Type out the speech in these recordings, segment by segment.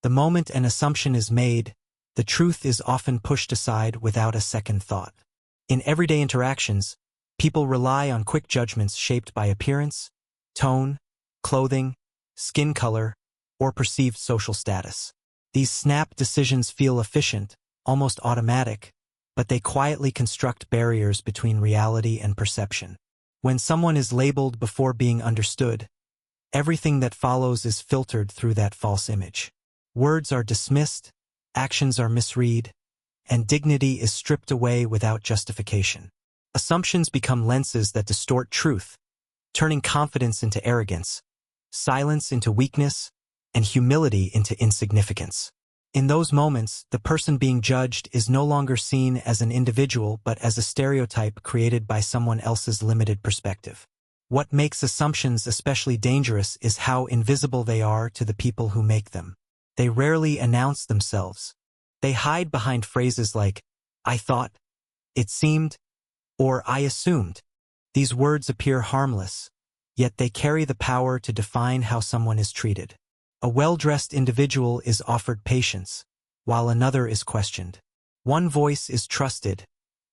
The moment an assumption is made, the truth is often pushed aside without a second thought. In everyday interactions, people rely on quick judgments shaped by appearance, tone, clothing, skin color, or perceived social status. These snap decisions feel efficient, almost automatic, but they quietly construct barriers between reality and perception. When someone is labeled before being understood, everything that follows is filtered through that false image. Words are dismissed, actions are misread, and dignity is stripped away without justification. Assumptions become lenses that distort truth, turning confidence into arrogance, silence into weakness, and humility into insignificance. In those moments, the person being judged is no longer seen as an individual but as a stereotype created by someone else's limited perspective. What makes assumptions especially dangerous is how invisible they are to the people who make them. They rarely announce themselves. They hide behind phrases like, "I thought," "it seemed," or "I assumed." These words appear harmless, yet they carry the power to define how someone is treated. A well-dressed individual is offered patience, while another is questioned. One voice is trusted,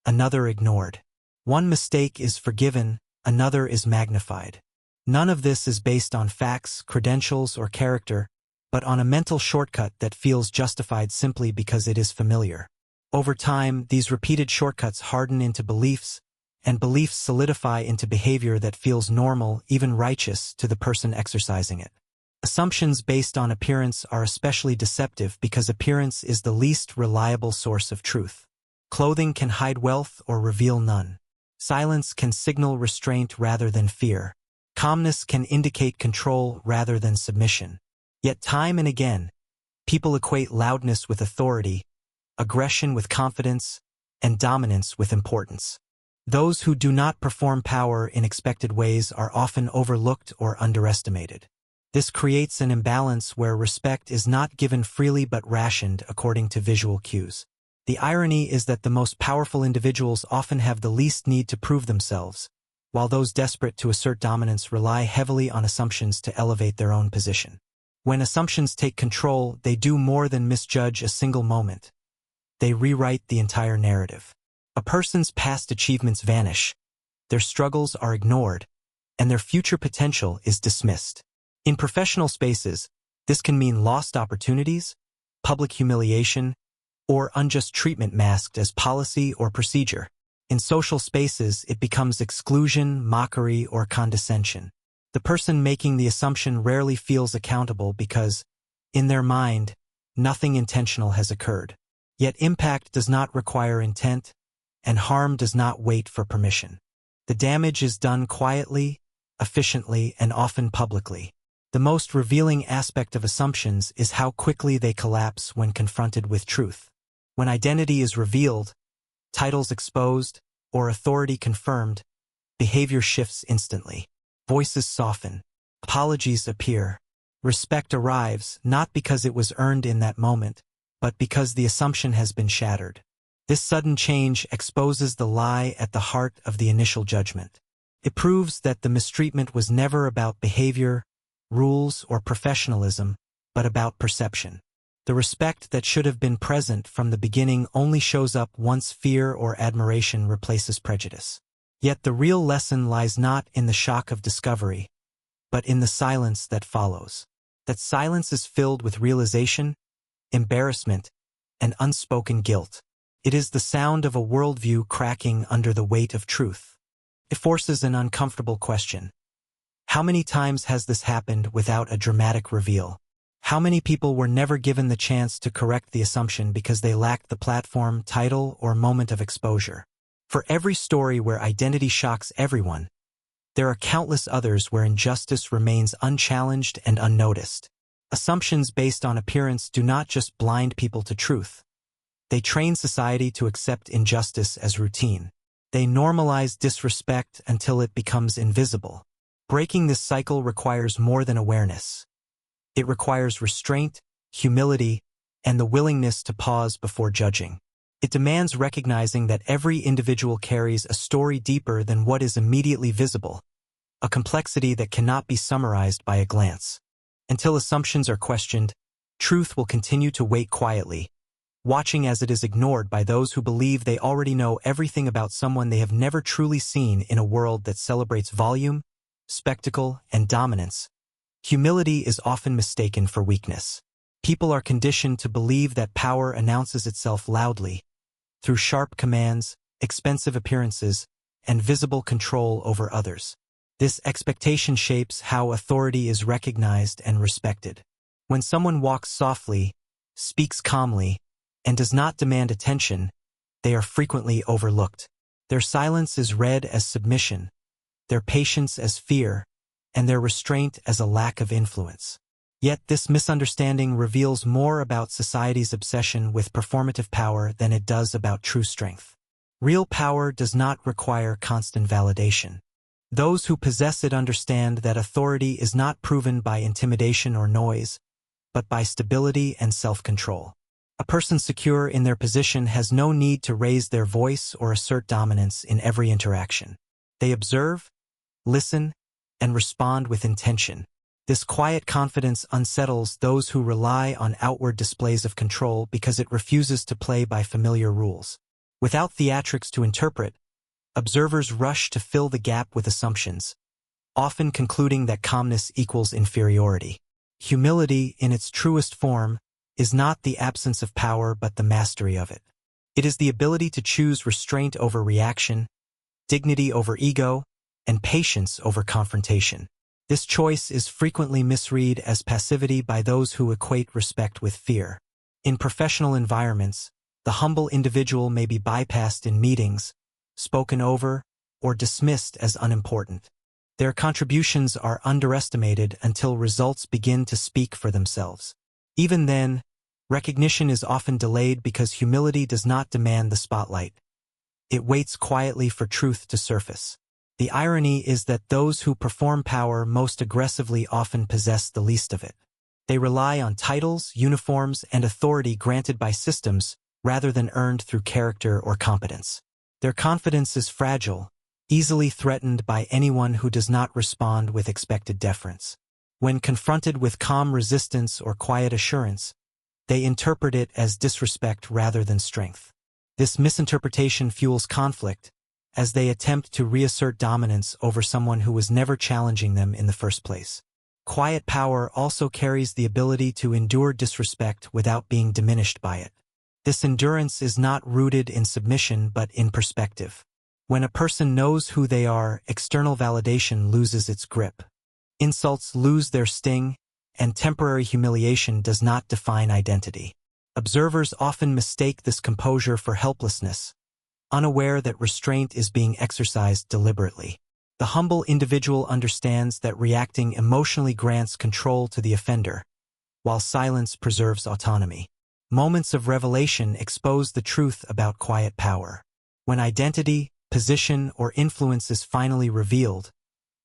another ignored. One mistake is forgiven, another is magnified. None of this is based on facts, credentials, or character, but on a mental shortcut that feels justified simply because it is familiar. Over time, these repeated shortcuts harden into beliefs, and beliefs solidify into behavior that feels normal, even righteous, to the person exercising it. Assumptions based on appearance are especially deceptive because appearance is the least reliable source of truth. Clothing can hide wealth or reveal none. Silence can signal restraint rather than fear. Calmness can indicate control rather than submission. Yet time and again, people equate loudness with authority, aggression with confidence, and dominance with importance. Those who do not perform power in expected ways are often overlooked or underestimated. This creates an imbalance where respect is not given freely but rationed according to visual cues. The irony is that the most powerful individuals often have the least need to prove themselves, while those desperate to assert dominance rely heavily on assumptions to elevate their own position. When assumptions take control, they do more than misjudge a single moment. They rewrite the entire narrative. A person's past achievements vanish, their struggles are ignored, and their future potential is dismissed. In professional spaces, this can mean lost opportunities, public humiliation, or unjust treatment masked as policy or procedure. In social spaces, it becomes exclusion, mockery, or condescension. The person making the assumption rarely feels accountable because, in their mind, nothing intentional has occurred. Yet impact does not require intent, and harm does not wait for permission. The damage is done quietly, efficiently, and often publicly. The most revealing aspect of assumptions is how quickly they collapse when confronted with truth. When identity is revealed, titles exposed, or authority confirmed, behavior shifts instantly. Voices soften, apologies appear. Respect arrives not because it was earned in that moment, but because the assumption has been shattered. This sudden change exposes the lie at the heart of the initial judgment. It proves that the mistreatment was never about behavior, rules, or professionalism, but about perception. The respect that should have been present from the beginning only shows up once fear or admiration replaces prejudice. Yet the real lesson lies not in the shock of discovery, but in the silence that follows. That silence is filled with realization, embarrassment, and unspoken guilt. It is the sound of a worldview cracking under the weight of truth. It forces an uncomfortable question. How many times has this happened without a dramatic reveal? How many people were never given the chance to correct the assumption because they lacked the platform, title, or moment of exposure? For every story where identity shocks everyone, there are countless others where injustice remains unchallenged and unnoticed. Assumptions based on appearance do not just blind people to truth. They train society to accept injustice as routine. They normalize disrespect until it becomes invisible. Breaking this cycle requires more than awareness. It requires restraint, humility, and the willingness to pause before judging. It demands recognizing that every individual carries a story deeper than what is immediately visible, a complexity that cannot be summarized by a glance. Until assumptions are questioned, truth will continue to wait quietly, watching as it is ignored by those who believe they already know everything about someone they have never truly seen. In a world that celebrates volume, spectacle, and dominance, humility is often mistaken for weakness. People are conditioned to believe that power announces itself loudly, through sharp commands, expensive appearances, and visible control over others. This expectation shapes how authority is recognized and respected. When someone walks softly, speaks calmly, and does not demand attention, they are frequently overlooked. Their silence is read as submission, their patience as fear, and their restraint as a lack of influence. Yet this misunderstanding reveals more about society's obsession with performative power than it does about true strength. Real power does not require constant validation. Those who possess it understand that authority is not proven by intimidation or noise, but by stability and self-control. A person secure in their position has no need to raise their voice or assert dominance in every interaction. They observe, listen, and respond with intention. This quiet confidence unsettles those who rely on outward displays of control because it refuses to play by familiar rules. Without theatrics to interpret, observers rush to fill the gap with assumptions, often concluding that calmness equals inferiority. Humility, in its truest form, is not the absence of power but the mastery of it. It is the ability to choose restraint over reaction, dignity over ego, and patience over confrontation. This choice is frequently misread as passivity by those who equate respect with fear. In professional environments, the humble individual may be bypassed in meetings, spoken over, or dismissed as unimportant. Their contributions are underestimated until results begin to speak for themselves. Even then, recognition is often delayed because humility does not demand the spotlight. It waits quietly for truth to surface. The irony is that those who perform power most aggressively often possess the least of it. They rely on titles, uniforms, and authority granted by systems rather than earned through character or competence. Their confidence is fragile, easily threatened by anyone who does not respond with expected deference. When confronted with calm resistance or quiet assurance, they interpret it as disrespect rather than strength. This misinterpretation fuels conflict, as they attempt to reassert dominance over someone who was never challenging them in the first place. Quiet power also carries the ability to endure disrespect without being diminished by it. This endurance is not rooted in submission but in perspective. When a person knows who they are, external validation loses its grip. Insults lose their sting, and temporary humiliation does not define identity. Observers often mistake this composure for helplessness, unaware that restraint is being exercised deliberately. The humble individual understands that reacting emotionally grants control to the offender, while silence preserves autonomy. Moments of revelation expose the truth about quiet power. When identity, position, or influence is finally revealed,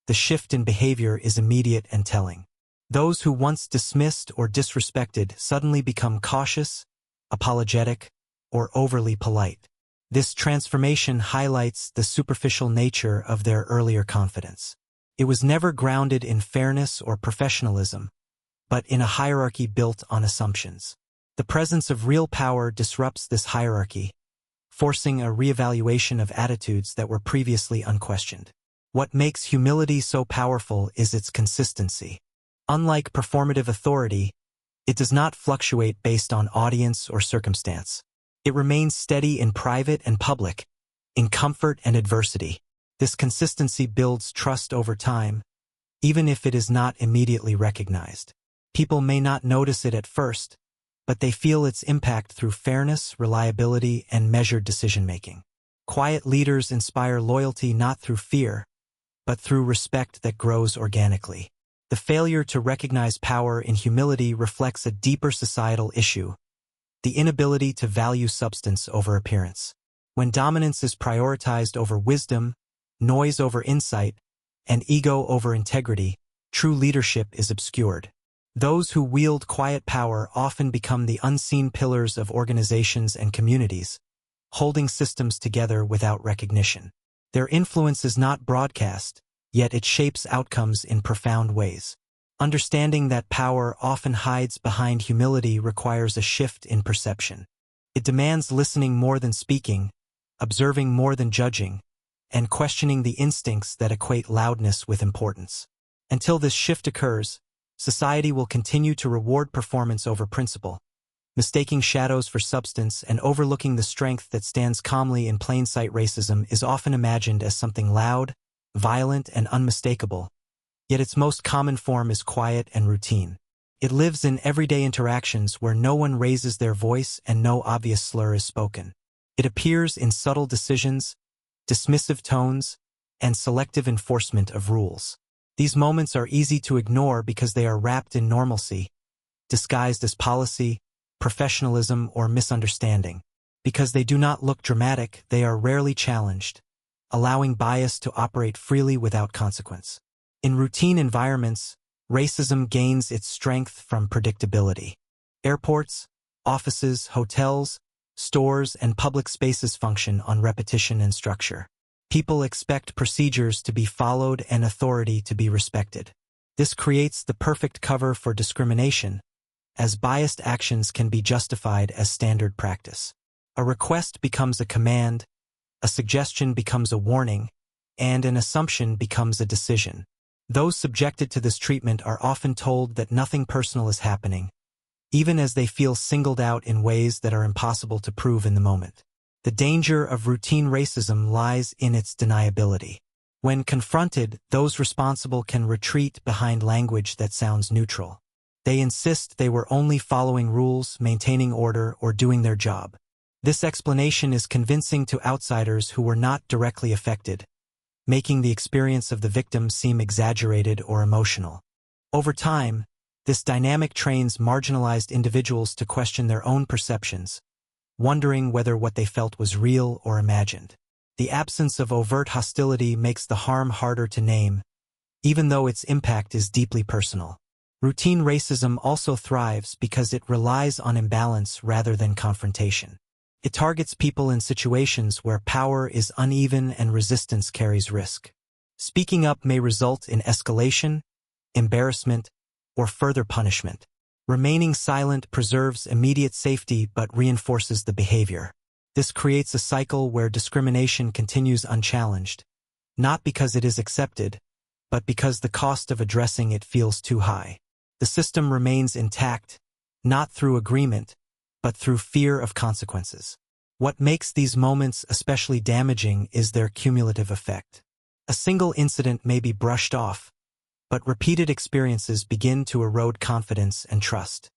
the shift in behavior is immediate and telling. Those who once dismissed or disrespected suddenly become cautious, apologetic, or overly polite. This transformation highlights the superficial nature of their earlier confidence. It was never grounded in fairness or professionalism, but in a hierarchy built on assumptions. The presence of real power disrupts this hierarchy, forcing a reevaluation of attitudes that were previously unquestioned. What makes humility so powerful is its consistency. Unlike performative authority, it does not fluctuate based on audience or circumstance. It remains steady in private and public, in comfort and adversity. This consistency builds trust over time, even if it is not immediately recognized. People may not notice it at first, but they feel its impact through fairness, reliability, and measured decision-making. Quiet leaders inspire loyalty not through fear, but through respect that grows organically. The failure to recognize power in humility reflects a deeper societal issue: the inability to value substance over appearance. When dominance is prioritized over wisdom, noise over insight, and ego over integrity, true leadership is obscured. Those who wield quiet power often become the unseen pillars of organizations and communities, holding systems together without recognition. Their influence is not broadcast, yet it shapes outcomes in profound ways. Understanding that power often hides behind humility requires a shift in perception. It demands listening more than speaking, observing more than judging, and questioning the instincts that equate loudness with importance. Until this shift occurs, society will continue to reward performance over principle, mistaking shadows for substance and overlooking the strength that stands calmly in plain sight. Racism is often imagined as something loud, violent, and unmistakable, yet its most common form is quiet and routine. It lives in everyday interactions where no one raises their voice and no obvious slur is spoken. It appears in subtle decisions, dismissive tones, and selective enforcement of rules. These moments are easy to ignore because they are wrapped in normalcy, disguised as policy, professionalism, or misunderstanding. Because they do not look dramatic, they are rarely challenged, allowing bias to operate freely without consequence. In routine environments, racism gains its strength from predictability. Airports, offices, hotels, stores, and public spaces function on repetition and structure. People expect procedures to be followed and authority to be respected. This creates the perfect cover for discrimination, as biased actions can be justified as standard practice. A request becomes a command, a suggestion becomes a warning, and an assumption becomes a decision. Those subjected to this treatment are often told that nothing personal is happening, even as they feel singled out in ways that are impossible to prove in the moment. The danger of routine racism lies in its deniability. When confronted, those responsible can retreat behind language that sounds neutral. They insist they were only following rules, maintaining order, or doing their job. This explanation is convincing to outsiders who were not directly affected, making the experience of the victim seem exaggerated or emotional. Over time, this dynamic trains marginalized individuals to question their own perceptions, wondering whether what they felt was real or imagined. The absence of overt hostility makes the harm harder to name, even though its impact is deeply personal. Routine racism also thrives because it relies on imbalance rather than confrontation. It targets people in situations where power is uneven and resistance carries risk. Speaking up may result in escalation, embarrassment, or further punishment. Remaining silent preserves immediate safety but reinforces the behavior. This creates a cycle where discrimination continues unchallenged, not because it is accepted, but because the cost of addressing it feels too high. The system remains intact, not through agreement, but through fear of consequences. What makes these moments especially damaging is their cumulative effect. A single incident may be brushed off, but repeated experiences begin to erode confidence and trust.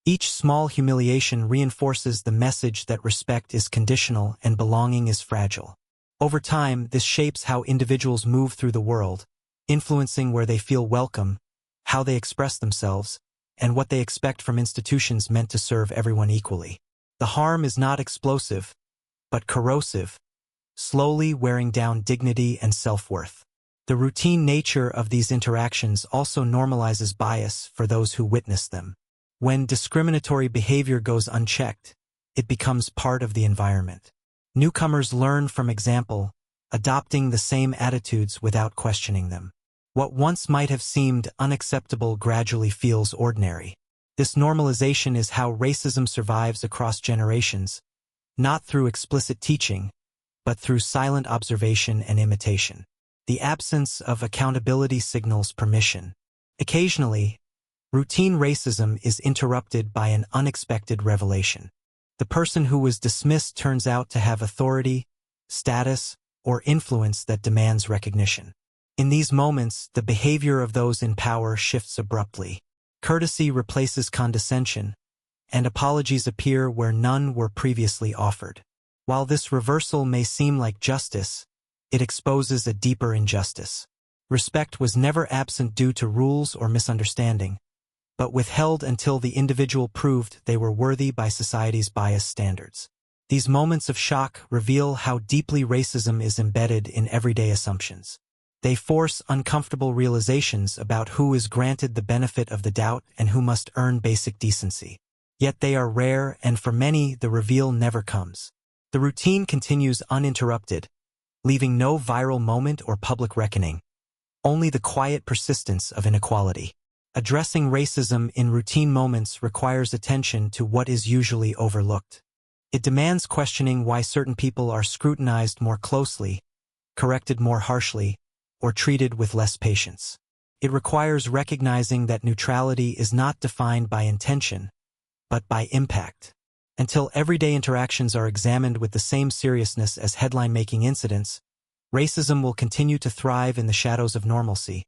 Each small humiliation reinforces the message that respect is conditional and belonging is fragile. Over time, this shapes how individuals move through the world, influencing where they feel welcome, how they express themselves, and what they expect from institutions meant to serve everyone equally. The harm is not explosive, but corrosive, slowly wearing down dignity and self-worth. The routine nature of these interactions also normalizes bias for those who witness them. When discriminatory behavior goes unchecked, it becomes part of the environment. Newcomers learn from example, adopting the same attitudes without questioning them. What once might have seemed unacceptable gradually feels ordinary. This normalization is how racism survives across generations, not through explicit teaching, but through silent observation and imitation. The absence of accountability signals permission. Occasionally, routine racism is interrupted by an unexpected revelation. The person who was dismissed turns out to have authority, status, or influence that demands recognition. In these moments, the behavior of those in power shifts abruptly. Courtesy replaces condescension, and apologies appear where none were previously offered. While this reversal may seem like justice, it exposes a deeper injustice. Respect was never absent due to rules or misunderstanding, but withheld until the individual proved they were worthy by society's biased standards. These moments of shock reveal how deeply racism is embedded in everyday assumptions. They force uncomfortable realizations about who is granted the benefit of the doubt and who must earn basic decency. Yet they are rare, and for many, the reveal never comes. The routine continues uninterrupted, leaving no viral moment or public reckoning, only the quiet persistence of inequality. Addressing racism in routine moments requires attention to what is usually overlooked. It demands questioning why certain people are scrutinized more closely, corrected more harshly, or treated with less patience. It requires recognizing that neutrality is not defined by intention, but by impact. Until everyday interactions are examined with the same seriousness as headline-making incidents, racism will continue to thrive in the shadows of normalcy,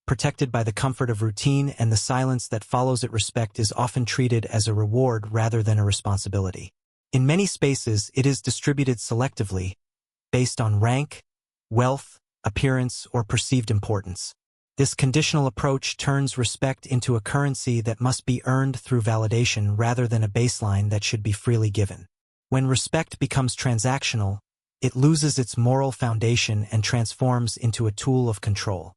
protected by the comfort of routine, and the silence that follows it. Respect is often treated as a reward rather than a responsibility. In many spaces, it is distributed selectively, based on rank, wealth, appearance, or perceived importance. This conditional approach turns respect into a currency that must be earned through validation rather than a baseline that should be freely given. When respect becomes transactional, it loses its moral foundation and transforms into a tool of control.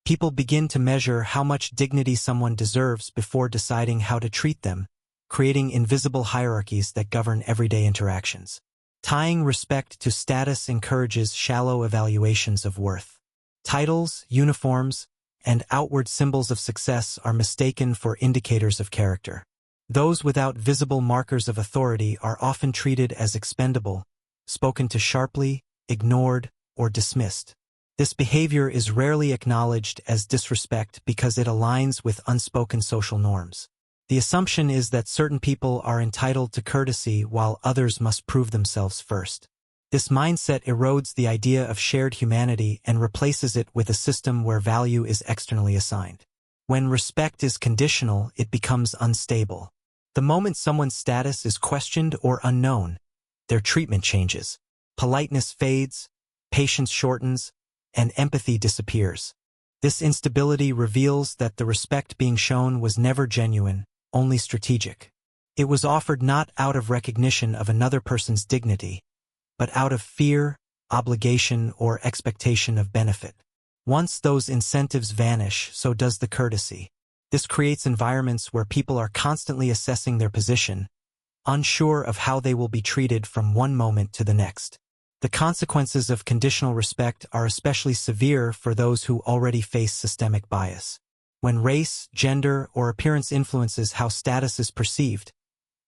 People begin to measure how much dignity someone deserves before deciding how to treat them, creating invisible hierarchies that govern everyday interactions. Tying respect to status encourages shallow evaluations of worth. Titles, uniforms, and outward symbols of success are mistaken for indicators of character. Those without visible markers of authority are often treated as expendable, spoken to sharply, ignored, or dismissed. This behavior is rarely acknowledged as disrespect because it aligns with unspoken social norms. The assumption is that certain people are entitled to courtesy while others must prove themselves first. This mindset erodes the idea of shared humanity and replaces it with a system where value is externally assigned. When respect is conditional, it becomes unstable. The moment someone's status is questioned or unknown, their treatment changes. Politeness fades, patience shortens, and empathy disappears. This instability reveals that the respect being shown was never genuine, only strategic. It was offered not out of recognition of another person's dignity, but out of fear, obligation, or expectation of benefit. Once those incentives vanish, so does the courtesy. This creates environments where people are constantly assessing their position, unsure of how they will be treated from one moment to the next. The consequences of conditional respect are especially severe for those who already face systemic bias. When race, gender, or appearance influences how status is perceived,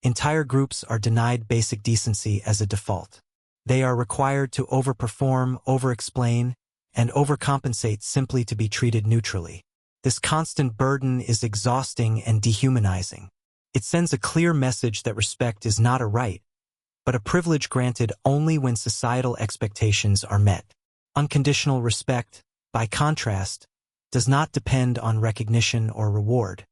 entire groups are denied basic decency as a default. They are required to overperform, overexplain, and overcompensate simply to be treated neutrally. This constant burden is exhausting and dehumanizing. It sends a clear message that respect is not a right, but a privilege granted only when societal expectations are met. Unconditional respect, by contrast, does not depend on recognition or reward.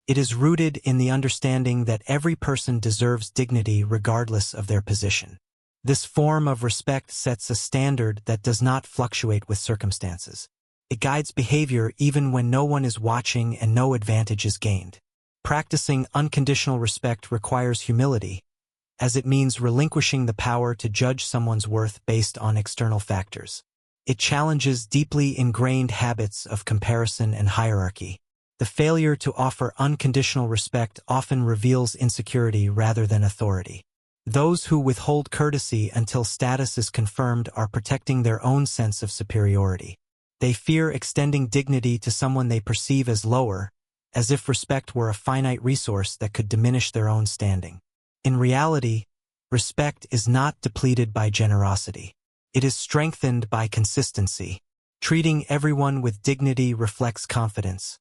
It is rooted in the understanding that every person deserves dignity regardless of their position. This form of respect sets a standard that does not fluctuate with circumstances. It guides behavior even when no one is watching and no advantage is gained. Practicing unconditional respect requires humility, as it means relinquishing the power to judge someone's worth based on external factors. It challenges deeply ingrained habits of comparison and hierarchy. The failure to offer unconditional respect often reveals insecurity rather than authority. Those who withhold courtesy until status is confirmed are protecting their own sense of superiority. They fear extending dignity to someone they perceive as lower, as if respect were a finite resource that could diminish their own standing. In reality, respect is not depleted by generosity. It is strengthened by consistency. Treating everyone with dignity reflects confidence,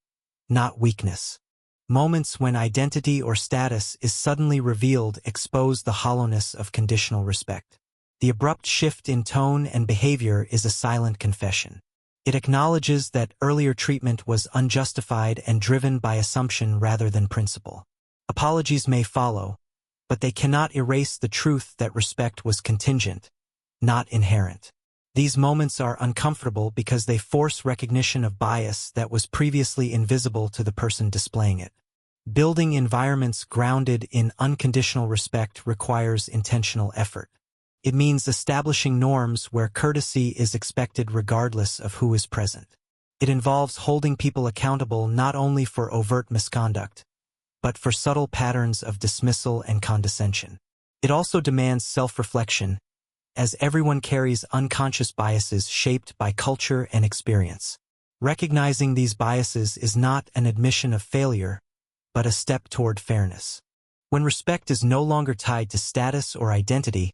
not weakness. Moments when identity or status is suddenly revealed expose the hollowness of conditional respect. The abrupt shift in tone and behavior is a silent confession. It acknowledges that earlier treatment was unjustified and driven by assumption rather than principle. Apologies may follow, but they cannot erase the truth that respect was contingent, not inherent. These moments are uncomfortable because they force recognition of bias that was previously invisible to the person displaying it. Building environments grounded in unconditional respect requires intentional effort. It means establishing norms where courtesy is expected regardless of who is present. It involves holding people accountable not only for overt misconduct, but for subtle patterns of dismissal and condescension. It also demands self-reflection, as everyone carries unconscious biases shaped by culture and experience. Recognizing these biases is not an admission of failure, but a step toward fairness. When respect is no longer tied to status or identity,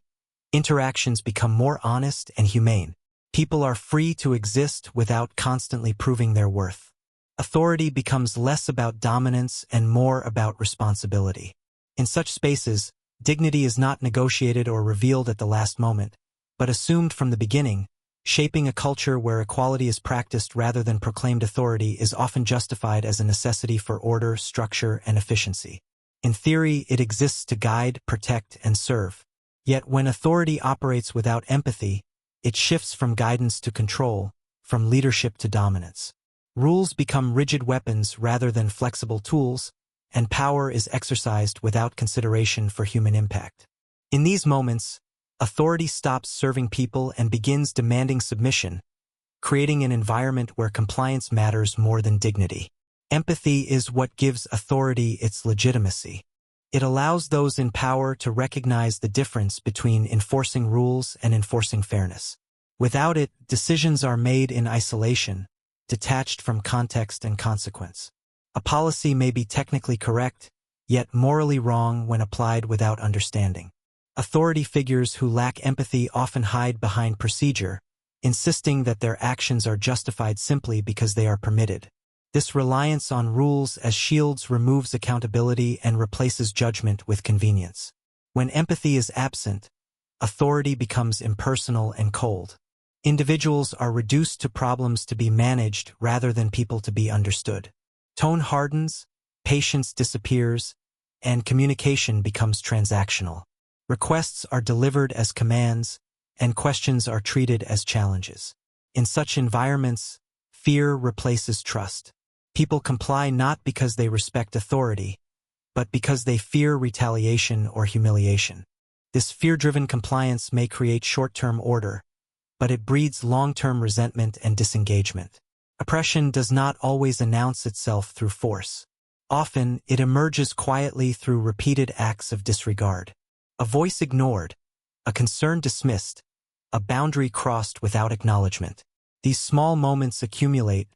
interactions become more honest and humane. People are free to exist without constantly proving their worth. Authority becomes less about dominance and more about responsibility. In such spaces, dignity is not negotiated or revealed at the last moment, but assumed from the beginning. Shaping a culture where equality is practiced rather than proclaimed authority is often justified as a necessity for order, structure, and efficiency. In theory, it exists to guide, protect, and serve. Yet when authority operates without empathy, it shifts from guidance to control, from leadership to dominance. Rules become rigid weapons rather than flexible tools, and power is exercised without consideration for human impact. In these moments, authority stops serving people and begins demanding submission, creating an environment where compliance matters more than dignity. Empathy is what gives authority its legitimacy. It allows those in power to recognize the difference between enforcing rules and enforcing fairness. Without it, decisions are made in isolation, detached from context and consequence. A policy may be technically correct, yet morally wrong when applied without understanding. Authority figures who lack empathy often hide behind procedure, insisting that their actions are justified simply because they are permitted. This reliance on rules as shields removes accountability and replaces judgment with convenience. When empathy is absent, authority becomes impersonal and cold. Individuals are reduced to problems to be managed rather than people to be understood. Tone hardens, patience disappears, and communication becomes transactional. Requests are delivered as commands, and questions are treated as challenges. In such environments, fear replaces trust. People comply not because they respect authority, but because they fear retaliation or humiliation. This fear-driven compliance may create short-term order, but it breeds long-term resentment and disengagement. Oppression does not always announce itself through force. Often, it emerges quietly through repeated acts of disregard. A voice ignored, a concern dismissed, a boundary crossed without acknowledgement. These small moments accumulate,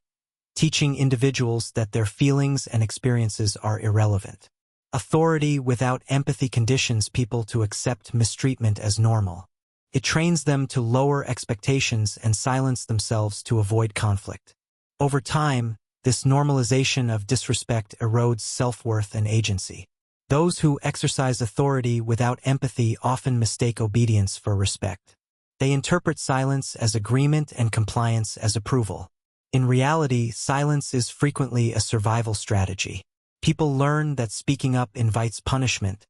teaching individuals that their feelings and experiences are irrelevant. Authority without empathy conditions people to accept mistreatment as normal. It trains them to lower expectations and silence themselves to avoid conflict. Over time, this normalization of disrespect erodes self-worth and agency. Those who exercise authority without empathy often mistake obedience for respect. They interpret silence as agreement and compliance as approval. In reality, silence is frequently a survival strategy. People learn that speaking up invites punishment,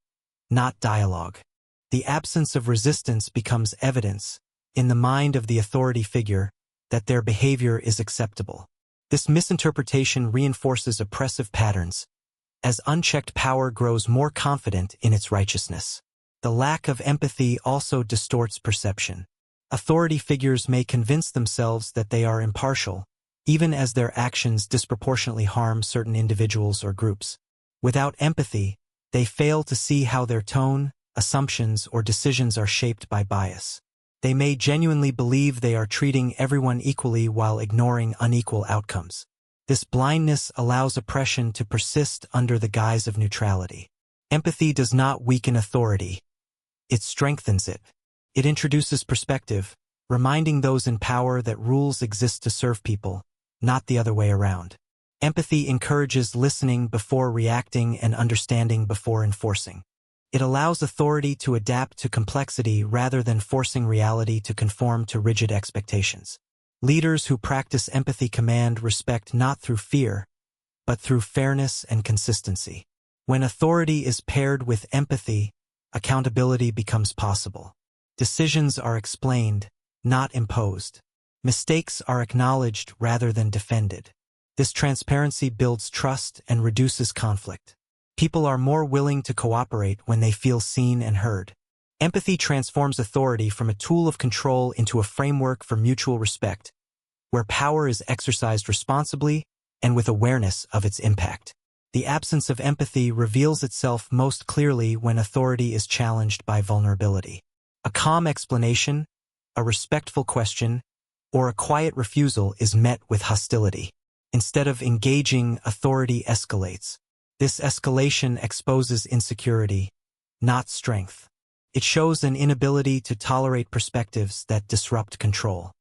not dialogue. The absence of resistance becomes evidence, in the mind of the authority figure, that their behavior is acceptable. This misinterpretation reinforces oppressive patterns, as unchecked power grows more confident in its righteousness. The lack of empathy also distorts perception. Authority figures may convince themselves that they are impartial, even as their actions disproportionately harm certain individuals or groups. Without empathy, they fail to see how their tone, assumptions, or decisions are shaped by bias. They may genuinely believe they are treating everyone equally while ignoring unequal outcomes. This blindness allows oppression to persist under the guise of neutrality. Empathy does not weaken authority. It strengthens it. It introduces perspective, reminding those in power that rules exist to serve people, not the other way around. Empathy encourages listening before reacting and understanding before enforcing. It allows authority to adapt to complexity rather than forcing reality to conform to rigid expectations. Leaders who practice empathy command respect not through fear, but through fairness and consistency. When authority is paired with empathy, accountability becomes possible. Decisions are explained, not imposed. Mistakes are acknowledged rather than defended. This transparency builds trust and reduces conflict. People are more willing to cooperate when they feel seen and heard. Empathy transforms authority from a tool of control into a framework for mutual respect, where power is exercised responsibly and with awareness of its impact. The absence of empathy reveals itself most clearly when authority is challenged by vulnerability. A calm explanation, a respectful question, or a quiet refusal is met with hostility. Instead of engaging, authority escalates. This escalation exposes insecurity, not strength. It shows an inability to tolerate perspectives that disrupt control.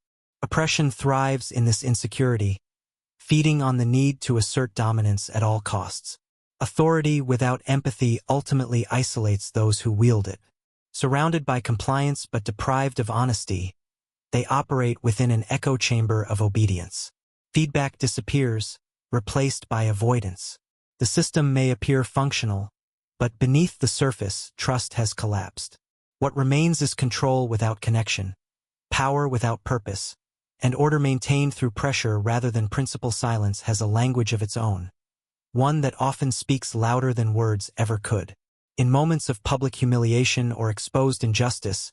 Oppression thrives in this insecurity, feeding on the need to assert dominance at all costs. Authority without empathy ultimately isolates those who wield it. Surrounded by compliance but deprived of honesty, they operate within an echo chamber of obedience. Feedback disappears, replaced by avoidance. The system may appear functional, but beneath the surface, trust has collapsed. What remains is control without connection, power without purpose, and order maintained through pressure rather than principle. Silence has a language of its own, one that often speaks louder than words ever could. In moments of public humiliation or exposed injustice,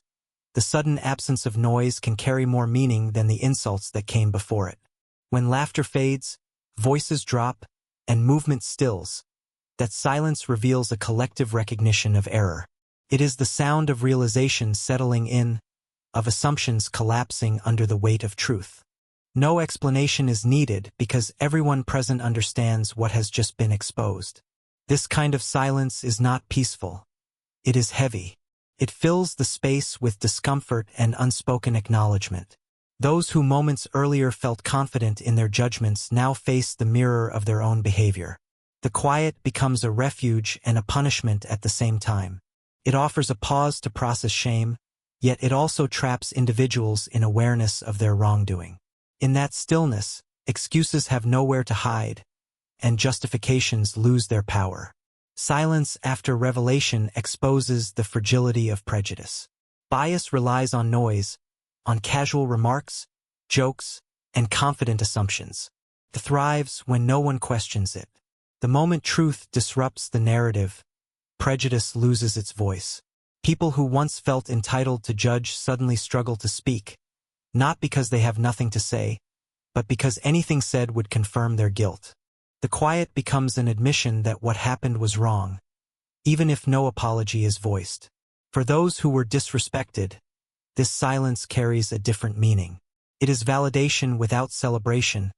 the sudden absence of noise can carry more meaning than the insults that came before it. When laughter fades, voices drop, and movement stills, that silence reveals a collective recognition of error. It is the sound of realization settling in, of assumptions collapsing under the weight of truth. No explanation is needed because everyone present understands what has just been exposed. This kind of silence is not peaceful. It is heavy. It fills the space with discomfort and unspoken acknowledgement. Those who moments earlier felt confident in their judgments now face the mirror of their own behavior. The quiet becomes a refuge and a punishment at the same time. It offers a pause to process shame, yet it also traps individuals in awareness of their wrongdoing. In that stillness, excuses have nowhere to hide, and justifications lose their power. Silence after revelation exposes the fragility of prejudice. Bias relies on noise, on casual remarks, jokes, and confident assumptions. It thrives when no one questions it. The moment truth disrupts the narrative, prejudice loses its voice. People who once felt entitled to judge suddenly struggle to speak, not because they have nothing to say, but because anything said would confirm their guilt. The quiet becomes an admission that what happened was wrong, even if no apology is voiced. For those who were disrespected, this silence carries a different meaning. It is validation without celebration,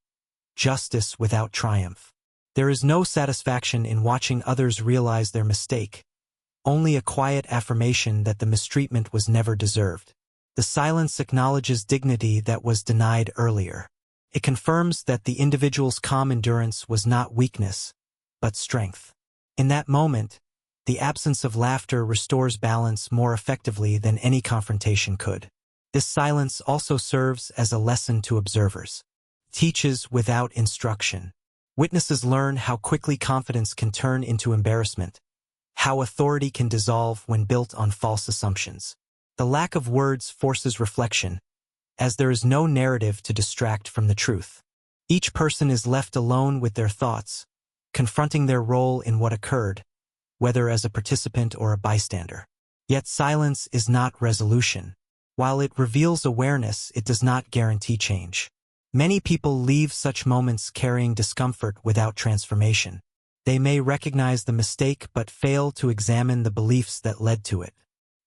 justice without triumph. There is no satisfaction in watching others realize their mistake, only a quiet affirmation that the mistreatment was never deserved. The silence acknowledges dignity that was denied earlier. It confirms that the individual's calm endurance was not weakness, but strength. In that moment, the absence of laughter restores balance more effectively than any confrontation could. This silence also serves as a lesson to observers. Teaches without instruction. Witnesses learn how quickly confidence can turn into embarrassment, how authority can dissolve when built on false assumptions. The lack of words forces reflection, as there is no narrative to distract from the truth. Each person is left alone with their thoughts, confronting their role in what occurred, whether as a participant or a bystander. Yet silence is not resolution. While it reveals awareness, it does not guarantee change. Many people leave such moments carrying discomfort without transformation. They may recognize the mistake but fail to examine the beliefs that led to it.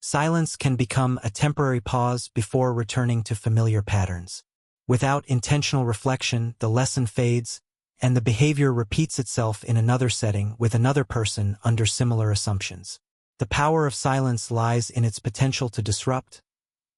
Silence can become a temporary pause before returning to familiar patterns. Without intentional reflection, the lesson fades, and the behavior repeats itself in another setting with another person under similar assumptions. The power of silence lies in its potential to disrupt,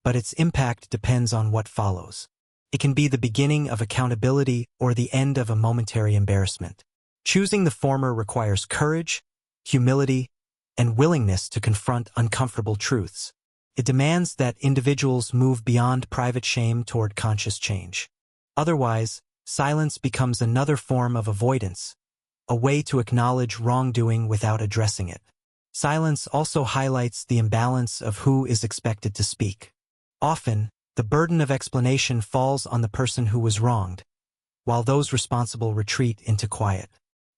but its impact depends on what follows. It can be the beginning of accountability or the end of a momentary embarrassment. Choosing the former requires courage, humility, and willingness to confront uncomfortable truths. It demands that individuals move beyond private shame toward conscious change. Otherwise, silence becomes another form of avoidance, a way to acknowledge wrongdoing without addressing it. Silence also highlights the imbalance of who is expected to speak. Often, the burden of explanation falls on the person who was wronged, while those responsible retreat into quiet.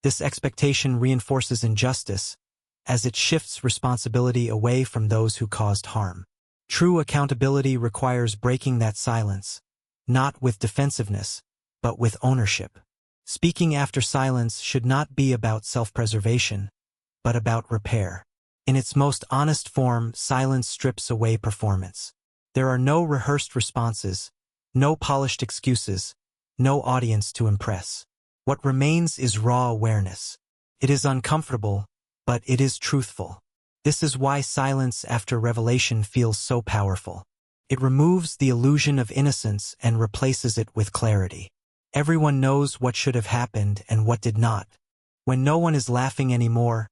This expectation reinforces injustice, as it shifts responsibility away from those who caused harm. True accountability requires breaking that silence, not with defensiveness, but with ownership. Speaking after silence should not be about self-preservation, but about repair. In its most honest form, silence strips away performance. There are no rehearsed responses, No polished excuses, no audience to impress. What remains is raw awareness. It is uncomfortable, but it is truthful. This is why silence after revelation feels so powerful. It removes the illusion of innocence and replaces it with clarity. Everyone knows what should have happened and what did not. When no one is laughing anymore,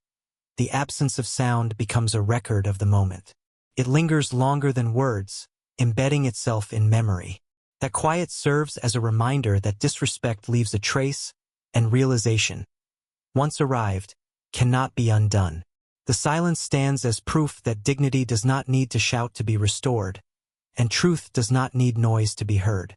the absence of sound becomes a record of the moment. It lingers longer than words, embedding itself in memory. That quiet serves as a reminder that disrespect leaves a trace, and realization, once arrived, cannot be undone. The silence stands as proof that dignity does not need to shout to be restored, and truth does not need noise to be heard.